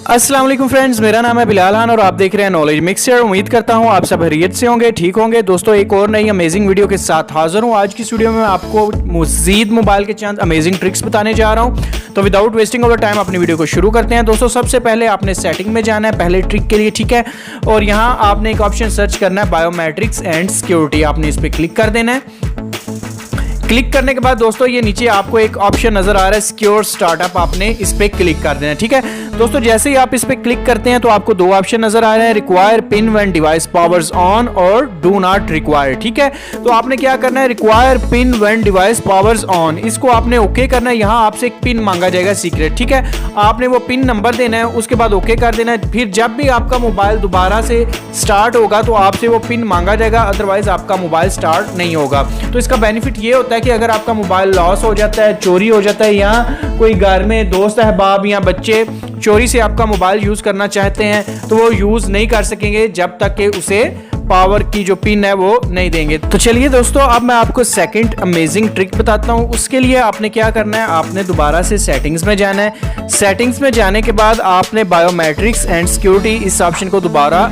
अस्सलाम वालेकुम फ्रेंड्स, मेरा नाम है बिलाल खान और आप देख रहे हैं नॉलेज मिक्सचर। उम्मीद करता हूं आप सब खैरियत से होंगे, ठीक होंगे। दोस्तों एक और नई अमेजिंग वीडियो के साथ हाजिर हूं। आज की वीडियो में आपको मज़ीद मोबाइल के चंद अमेजिंग ट्रिक्स बताने जा रहा हूं। तो विदाउट वेस्टिंग ऑफ टाइम अपनी वीडियो को शुरू करते हैं। दोस्तों सबसे पहले आपने सेटिंग में जाना है पहले ट्रिक के लिए, ठीक है। और यहाँ आपने एक ऑप्शन सर्च करना है बायोमेट्रिक्स एंड सिक्योरिटी, आपने इस पर क्लिक कर देना है। क्लिक करने के बाद दोस्तों ये नीचे आपको एक ऑप्शन नजर आ रहा है सिक्योर स्टार्टअप, आपने इस पे क्लिक कर देना है, ठीक है। दोस्तों जैसे ही आप इस पे क्लिक करते हैं तो आपको दो ऑप्शन नजर आ रहे हैं, require pin when device powers on और डू नॉट रिक्वायर, ठीक है। तो आपने क्या करना है, require pin when device powers on, इसको आपने ओके करना है। यहाँ आपसे एक पिन मांगा जाएगा सीक्रेट, ठीक है। आपने वो पिन नंबर देना है, उसके बाद ओके कर देना है। फिर जब भी आपका मोबाइल दोबारा से स्टार्ट होगा तो आपसे वो पिन मांगा जाएगा, अदरवाइज आपका मोबाइल स्टार्ट नहीं होगा। तो इसका बेनिफिट ये होता है कि अगर आपका मोबाइल लॉस हो जाता है, चोरी हो जाता है, या कोई घर में दोस्त अहबाब या बच्चे चोरी से आपका मोबाइल यूज करना चाहते हैं तो वो यूज नहीं कर सकेंगे जब तक कि उसे पावर की जो पिन है वो नहीं देंगे। तो चलिए दोस्तों अब मैं आपको सेकंड अमेजिंग ट्रिक बताता हूं। उसके लिए आपने क्या करना है, आपने दोबारा से सेटिंग्स में जाना है। सेटिंग्स में जाने के बाद आपने बायोमेट्रिक्स एंड सिक्योरिटी इस ऑप्शन को दोबारा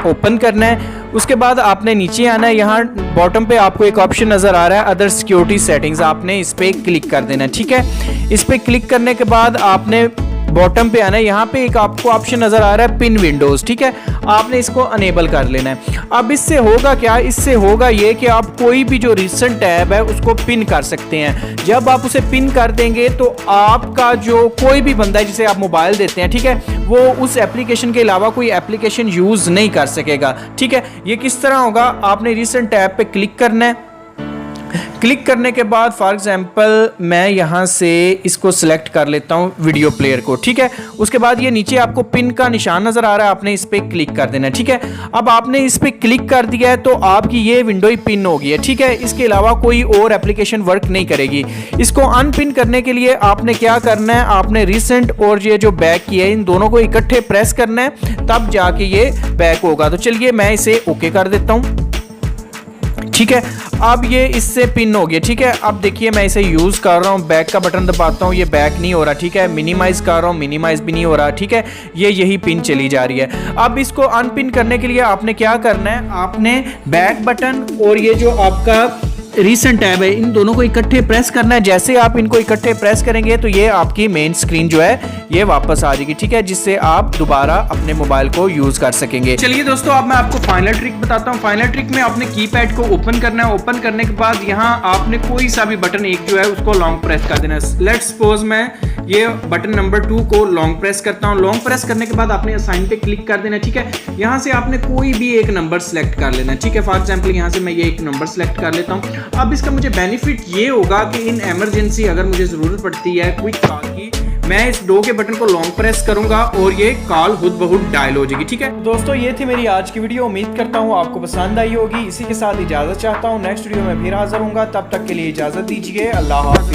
ओपन करना है। उसके बाद आपने नीचे आना है, यहाँ बॉटम पे आपको एक ऑप्शन नजर आ रहा है अदर सिक्योरिटी सेटिंग्स, आपने इस पे क्लिक कर देना है, ठीक है। इस पे क्लिक करने के बाद आपने बॉटम पे आना है, यहाँ पे एक आपको ऑप्शन नजर आ रहा है पिन विंडोज, ठीक है। आपने इसको अनेबल कर लेना है। अब इससे होगा क्या, इससे होगा ये कि आप कोई भी जो रिसेंट टैब है उसको पिन कर सकते हैं। जब आप उसे पिन कर देंगे तो आपका जो कोई भी बंदा है जिसे आप मोबाइल देते हैं, ठीक है, वो उस एप्लीकेशन के अलावा कोई एप्लीकेशन यूज नहीं कर सकेगा, ठीक है। ये किस तरह होगा, आपने रिसेंट टैब पे क्लिक करना है। क्लिक करने के बाद फॉर एग्जांपल मैं यहां से इसको सिलेक्ट कर लेता हूं वीडियो प्लेयर को, ठीक है। उसके बाद ये नीचे आपको पिन का निशान नजर आ रहा है, आपने इस पे क्लिक कर देना है, ठीक है। अब आपने इस पे क्लिक कर दिया है तो आपकी ये विंडो ही पिन हो गई है, ठीक है। इसके अलावा कोई और एप्लीकेशन वर्क नहीं करेगी। इसको अनपिन करने के लिए आपने क्या करना है, आपने रिसेंट और ये जो बैक किया है इन दोनों को इकट्ठे प्रेस करना है, तब जाके ये बैक होगा। तो चलिए मैं इसे ओके कर देता हूं, ठीक है। अब ये इससे पिन हो गया, ठीक है। अब देखिए मैं इसे यूज कर रहा हूँ, बैक का बटन दबाता हूँ, ये बैक नहीं हो रहा, ठीक है। मिनिमाइज कर रहा हूँ, मिनिमाइज भी नहीं हो रहा, ठीक है। ये यही पिन चली जा रही है। अब इसको अनपिन करने के लिए आपने क्या करना है, आपने बैक बटन और ये जो आपका रिसेंट टैब है इन दोनों को इकट्ठे प्रेस करना है। जैसे आप इनको इकट्ठे प्रेस करेंगे तो ये आपकी मेन स्क्रीन जो है ये वापस आ जाएगी, ठीक है, जिससे आप दोबारा अपने मोबाइल को यूज कर सकेंगे। चलिए दोस्तों अब मैं आपको फाइनल ट्रिक बताता हूँ। फाइनल ट्रिक में आपने कीपैड को ओपन करना है। ओपन करने के बाद यहाँ आपने कोई सा भी बटन एक जो है उसको लॉन्ग प्रेस कर देना है। लेट्स सपोज मैं ये बटन नंबर 2 को लॉन्ग प्रेस करता हूँ। लॉन्ग प्रेस करने के बाद आपने असाइन पे क्लिक कर देना, ठीक है। यहाँ से आपने कोई भी एक नंबर सेलेक्ट कर लेना, ठीक है। फॉर एग्जाम्पल यहाँ से मैं ये एक नंबर सेलेक्ट कर लेता हूँ। अब इसका मुझे बेनिफिट ये होगा कि इन इमरजेंसी अगर मुझे जरूरत पड़ती है क्विक कॉल की, मैं इस 2 के बटन को लॉन्ग प्रेस करूंगा और ये कॉल खुद ब खुद डायल हो जाएगी, ठीक है। दोस्तों ये थी मेरी आज की वीडियो, उम्मीद करता हूँ आपको पसंद आई होगी। इसी के साथ इजाजत चाहता हूँ, नेक्स्ट वीडियो में फिर हाजिर होऊंगा। तब तक के लिए इजाजत दीजिए, अल्लाह हाफिज़।